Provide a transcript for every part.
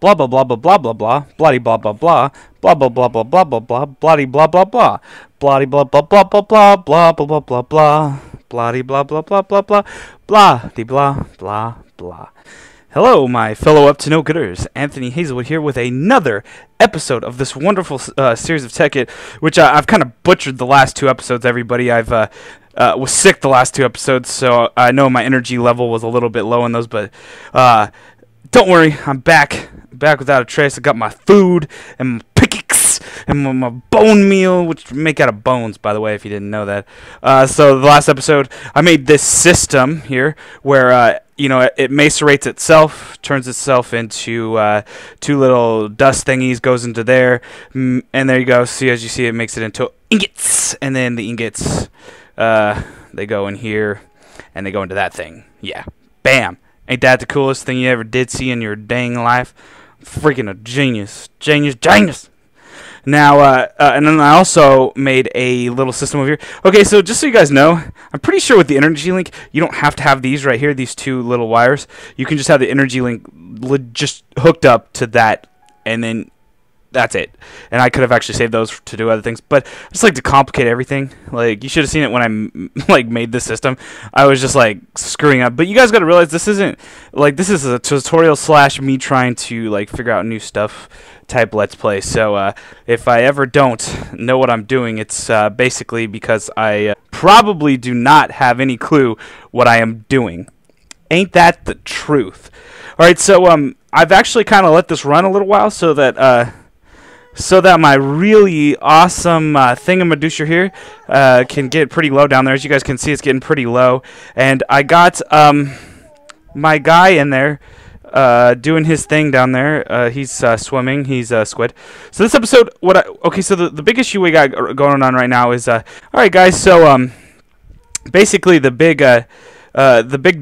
blah blah blah blah blah blah blah, bloody blah blah blah, blah blah blah blah blah blah blah, bloody blah blah blah, bloody blah blah blah blah blah, blah blah blah blah blah, bloody blah blah blah blah blah, blah de blah blah blah. Hello, my fellow up-to-no-gooders. Anthony Hazelwood here with another episode of this wonderful series of Tekkit, which I've kind of butchered the last two episodes, everybody. I've was sick the last two episodes, so I know my energy level was a little bit low in those, but don't worry, I'm back without a trace. I got my food and my pickaxe and my bone meal, which make out of bones, by the way, if you didn't know that. So the last episode, I made this system here where it macerates itself, turns itself into two little dust thingies, goes into there, and there you go. See, as you see, it makes it into ingots, and then the ingots, they go in here, and they go into that thing. Yeah, bam. Ain't that the coolest thing you ever did see in your dang life? Freaking a genius. Genius. Now, and then I also made a little system over here. Okay, so just so you guys know, I'm pretty sure with the energy link, you don't have to have these right here, these two little wires. You can just have the energy link just hooked up to that, and then that's it. And I could have actually saved those to do other things, but I just like to complicate everything. Like, you should have seen it when I made this system. I was just like screwing up. But you guys got to realize this isn't like, this is a tutorial / me trying to like figure out new stuff type let's play. So if I ever don't know what I'm doing, it's basically because I probably do not have any clue what I am doing. Ain't that the truth? All right, so I've actually kind of let this run a little while so that my really awesome thingamadooster here can get pretty low down there. As you guys can see, it's getting pretty low. And I got my guy in there doing his thing down there. He's swimming. He's a squid. So this episode, so the big issue we got going on right now is, all right, guys, so basically the big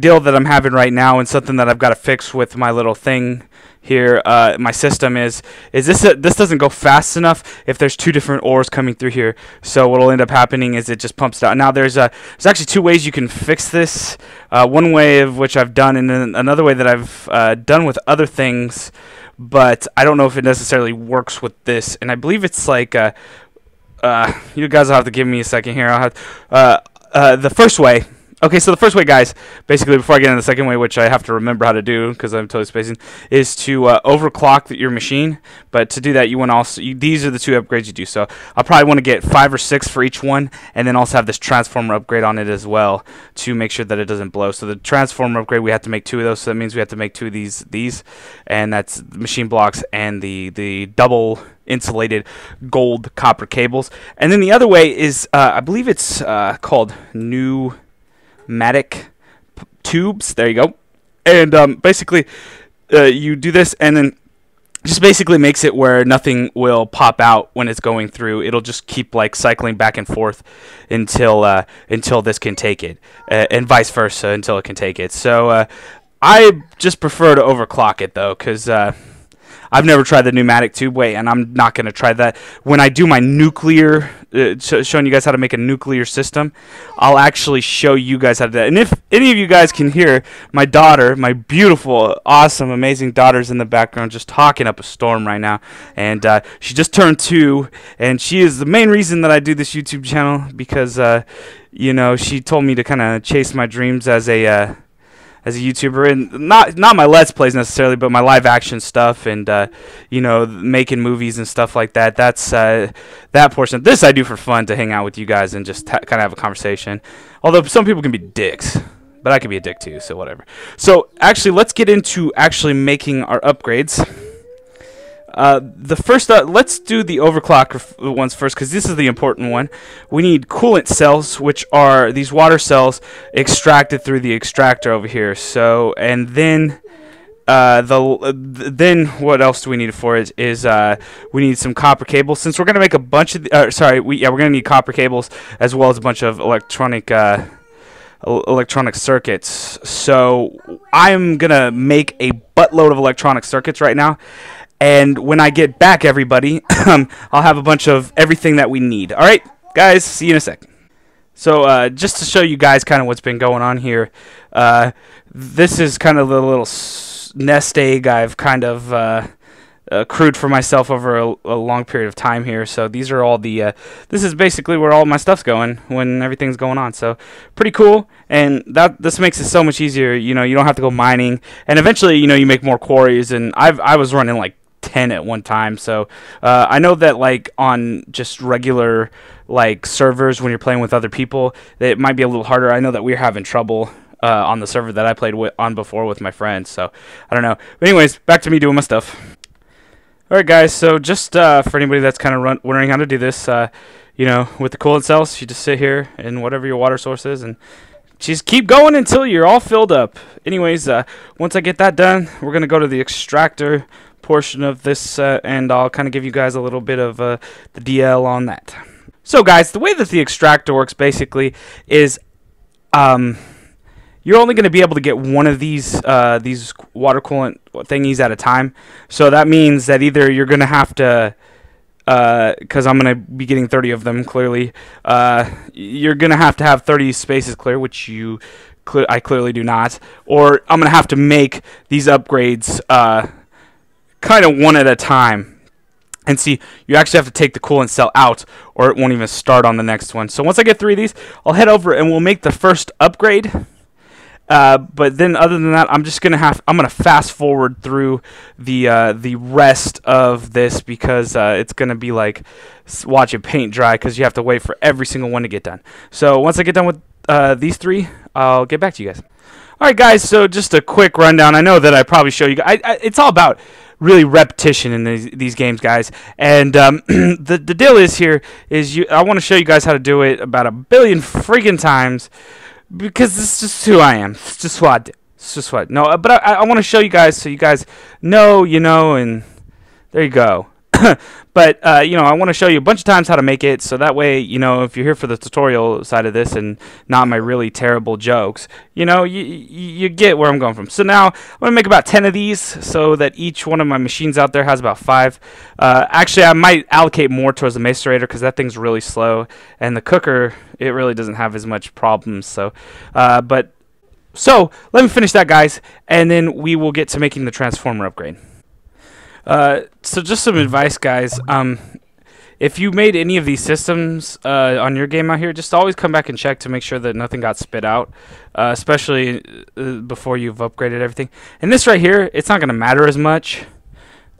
deal that I'm having right now, and something that I've got to fix with my little thing here, my system is this doesn't go fast enough if there's two different ores coming through here. So what'll end up happening is it just pumps it out. Now there's actually two ways you can fix this. One way of which I've done, and then another way that I've done with other things, but I don't know if it necessarily works with this. And I believe it's like you guys will have to give me a second here. I'll have the first way. Okay, so the first way, guys, basically before I get into the second way, which I have to remember how to do because I'm totally spacing, is to overclock your machine. But to do that, you want to also, these are the two upgrades you do. So I'll probably want to get 5 or 6 for each one, and then also have this transformer upgrade on it as well to make sure that it doesn't blow. So the transformer upgrade, we have to make 2 of those. So that means we have to make 2 of these, and that's machine blocks and the double insulated gold copper cables. And then the other way is, I believe it's called pneumatic tubes. There you go. And basically you do this, and then just basically makes it where nothing will pop out when it's going through. It'll just keep like cycling back and forth until this can take it, and vice versa until it can take it. So I just prefer to overclock it though, because I've never tried the pneumatic tube way, and I'm not going to try that. When I do my nuclear, showing you guys how to make a nuclear system, I'll actually show you guys how to do that. And if any of you guys can hear my daughter, my beautiful, awesome, amazing daughter's in the background just talking up a storm right now. And she just turned 2, and she is the main reason that I do this YouTube channel, because, she told me to kind of chase my dreams as a YouTuber, and not my Let's Plays necessarily, but my live action stuff, and making movies and stuff like that. That's that portion. This I do for fun, to hang out with you guys and just kind of have a conversation. Although some people can be dicks, but I can be a dick too, so whatever. So actually, let's get into actually making our upgrades. The first, let's do the overclock ones first, because this is the important one. We need coolant cells, which are these water cells extracted through the extractor over here. So, and then then what else do we need for it is we need some copper cables. Since we're gonna make a bunch of we're gonna need copper cables as well as a bunch of electronic circuits. So I'm gonna make a buttload of electronic circuits right now. And when I get back, everybody, I'll have a bunch of everything that we need. All right, guys, see you in a sec. So just to show you guys kind of what's been going on here, this is kind of the little nest egg I've kind of accrued for myself over a long period of time here. So these are all the this is basically where all my stuff's going when everything's going on. So pretty cool, and this makes it so much easier. You know, you don't have to go mining, and eventually, you know, you make more quarries. And I was running like 10 at one time. So I know that like on just regular like servers when you're playing with other people, it might be a little harder. I know that we're having trouble on the server that I played on before with my friends. So I don't know. But anyways, back to me doing my stuff. Alright guys, so just for anybody that's kind of wondering how to do this, you know, with the coolant cells, you just sit here in whatever your water source is and just keep going until you're all filled up. Anyways, once I get that done, we're going to go to the extractor portion of this, and I'll kind of give you guys a little bit of the DL on that. So guys, the way that the extractor works basically is you're only going to be able to get one of these water coolant thingies at a time. So that means that either you're going to have to, because I'm going to be getting 30 of them clearly, you're going to have 30 spaces clear, which I clearly do not, or I'm going to have to make these upgrades kind of one at a time. And see, you actually have to take the coolant cell out, or it won't even start on the next one. So once I get 3 of these, I'll head over and we'll make the first upgrade. But then, other than that, I'm gonna fast forward through the rest of this because it's gonna be like watching paint dry because you have to wait for every single one to get done. So once I get done with these 3, I'll get back to you guys. All right, guys. So just a quick rundown. I know that I probably show you guys. It's all about really repetition in these games, guys. And the deal is I want to show you guys how to do it about a billion freaking times. Because this is just who I am. It's just what I do. It's just what. No, but I want to show you guys so you guys know, you know, and there you go. But you know, I want to show you a bunch of times how to make it, so that way, you know, if you're here for the tutorial side of this and not my really terrible jokes, you know, you get where I'm going from. So now I'm gonna make about 10 of these, so that each one of my machines out there has about 5. Actually, I might allocate more towards the macerator because that thing's really slow, and the cooker, it really doesn't have as much problems. So, so let me finish that, guys, and then we will get to making the transformer upgrade. So just some advice, guys. If you made any of these systems on your game out here, just always come back and check to make sure that nothing got spit out, especially before you've upgraded everything. And this right here, it's not going to matter as much,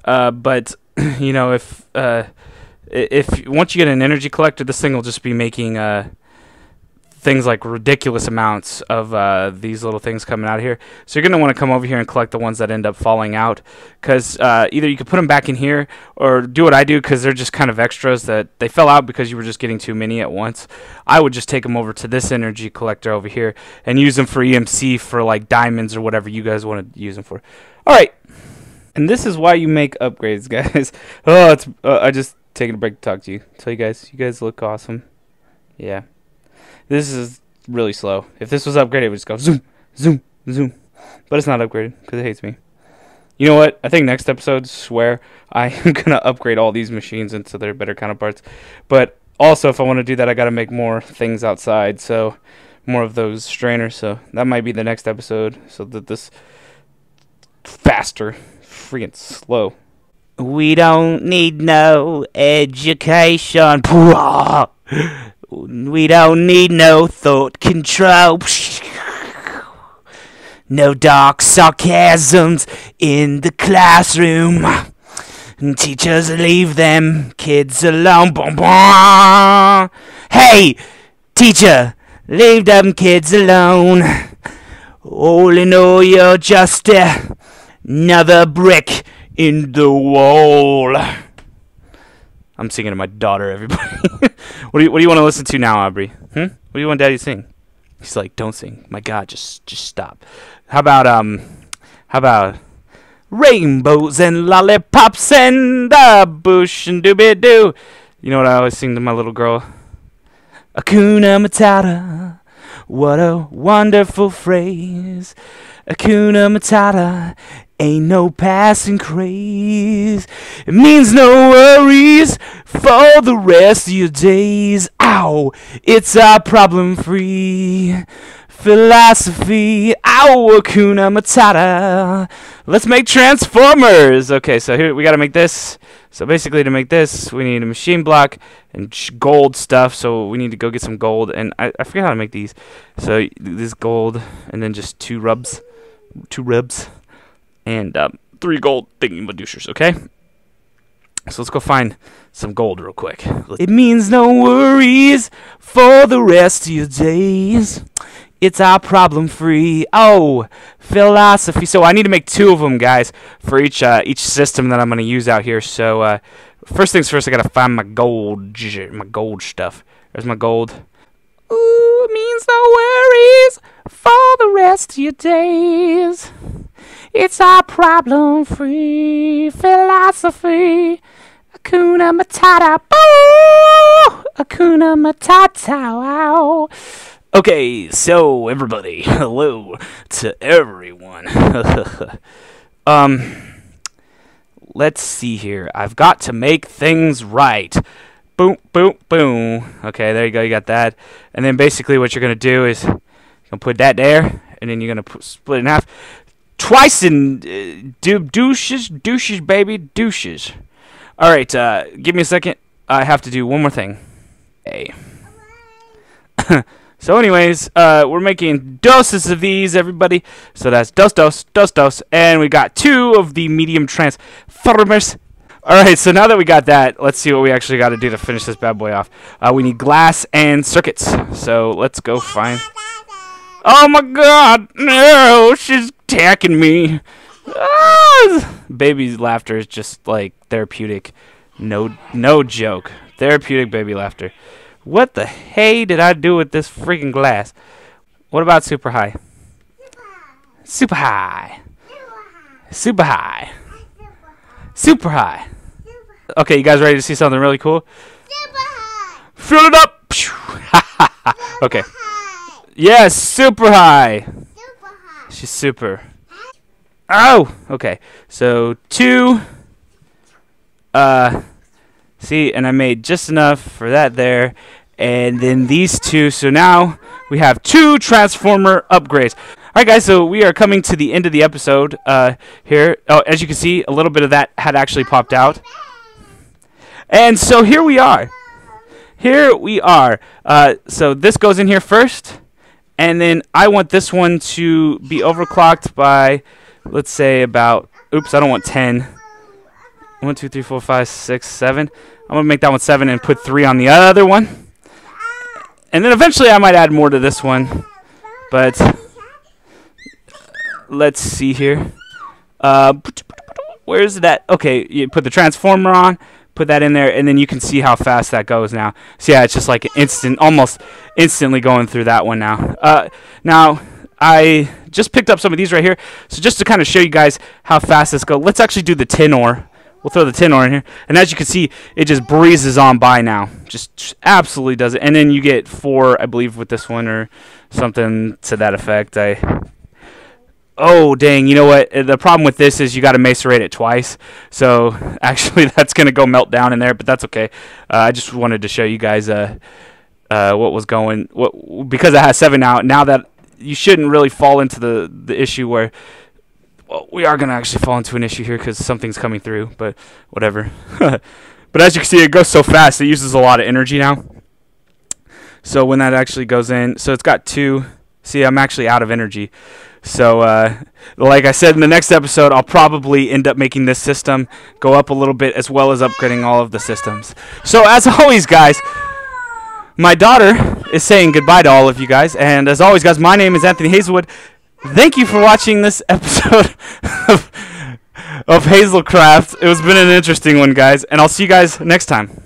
but you know, if once you get an energy collector, this thing will just be making things like ridiculous amounts of these little things coming out of here. So you're going to want to come over here and collect the ones that end up falling out, because either you could put them back in here or do what I do, because they're just kind of extras that they fell out because you were just getting too many at once. I would just take them over to this energy collector over here and use them for EMC for like diamonds or whatever you guys want to use them for. Alright, and this is why you make upgrades, guys. Oh, it's I just taking a break to talk to you. Tell you guys look awesome. Yeah. This is really slow. If this was upgraded, it would just go zoom, zoom, zoom. But it's not upgraded because it hates me. You know what? I think next episode, swear, I am going to upgrade all these machines into their better counterparts. But also, if I want to do that, I got to make more things outside. So, more of those strainers. So, that might be the next episode. So that this faster. Freaking slow. We don't need no education. We don't need no thought control. No dark sarcasms in the classroom. Teachers leave them kids alone. Hey, teacher, leave them kids alone. All in all, you're just another brick in the wall. I'm singing to my daughter, everybody. What do you want to listen to now, Aubrey? What do you want Daddy to sing? He's like, don't sing. My God, just stop. How about rainbows and lollipops and the bush and doobie-doo? You know what I always sing to my little girl? Hakuna Matata. What a wonderful phrase. Hakuna Matata. Ain't no passing craze. It means no worries for the rest of your days. Ow, it's our problem-free philosophy. Ow, Hakuna Matata. Let's make transformers. Okay, so here we got to make this. So basically, to make this, we need a machine block and gold stuff. So we need to go get some gold, and I forget how to make these. So this gold, and then just two rubs, and 3 gold thingy-madoosers. Okay. So let's go find some gold real quick. It means no worries for the rest of your days. It's our problem-free. Oh, philosophy. So I need to make 2 of them, guys, for each system that I'm going to use out here. So first things first, I got to find my gold stuff. There's my gold. Ooh, it means no worries for the rest of your days. It's our problem-free philosophy. Hakuna Matata, boo! Hakuna Matata, wow. Okay, so everybody, hello to everyone. Let's see here. I've got to make things right. Boom, boom, boom. Okay, there you go. You got that. And then basically what you're going to do is you're going to put that there, and then you're going to split it in half. Twice in douches, baby, douches. All right, give me a second. I have to do one more thing. Okay. So anyways, we're making doses of these, everybody. So that's dos, and we got 2 of the medium transformers. All right, so now that we got that, let's see what we actually got to do to finish this bad boy off. We need glass and circuits. So let's go find. Oh my God! No, she's attacking me. Ah! Baby's laughter is just like therapeutic. No joke. Therapeutic baby laughter. What the hey did I do with this freaking glass? What about super high? Super high. Super high. Super high. Okay, you guys ready to see something really cool? Super high. Fill it up. Okay. Yes, super high. Super high. She's super. Oh, okay. So 2. See, and I made just enough for that there, and then these 2. So now we have 2 transformer upgrades. All right, guys. So we are coming to the end of the episode here. Oh, as you can see, a little bit of that had actually popped out, and so here we are. Here we are. So this goes in here first, and then I want this one to be overclocked by, let's say about. Oops, I don't want 10. 1, 2, 3, 4, 5, 6, 7. I'm going to make that one 7 and put 3 on the other one. And then eventually I might add more to this one. But let's see here. Where's that? Okay, you put the transformer on, put that in there, and then you can see how fast that goes now. So yeah, it's just like almost instantly going through that one now. Now, I just picked up some of these right here. So just to kind of show you guys how fast this goes, let's actually do the tin ore. We'll throw the tin ore in here. And as you can see, it just breezes on by now. Just absolutely does it. And then you get 4, I believe, with this one or something to that effect. Oh, dang. You know what? The problem with this is you got to macerate it twice. So actually, that's going to go melt down in there, but that's okay. I just wanted to show you guys what was going. Because it has 7 now. Now that you shouldn't really fall into the issue where. Well, we are going to actually fall into an issue here because something's coming through, but whatever. But as you can see, it goes so fast, it uses a lot of energy now. So when that actually goes in, so it's got 2. See, I'm actually out of energy. So like I said, in the next episode, I'll probably end up making this system go up a little bit as well as upgrading all of the systems. So as always, guys, my daughter is saying goodbye to all of you guys. And as always, guys, my name is Anthony Hazelwood. Thank you for watching this episode of Hazelcraft. It has been an interesting one, guys, and I'll see you guys next time.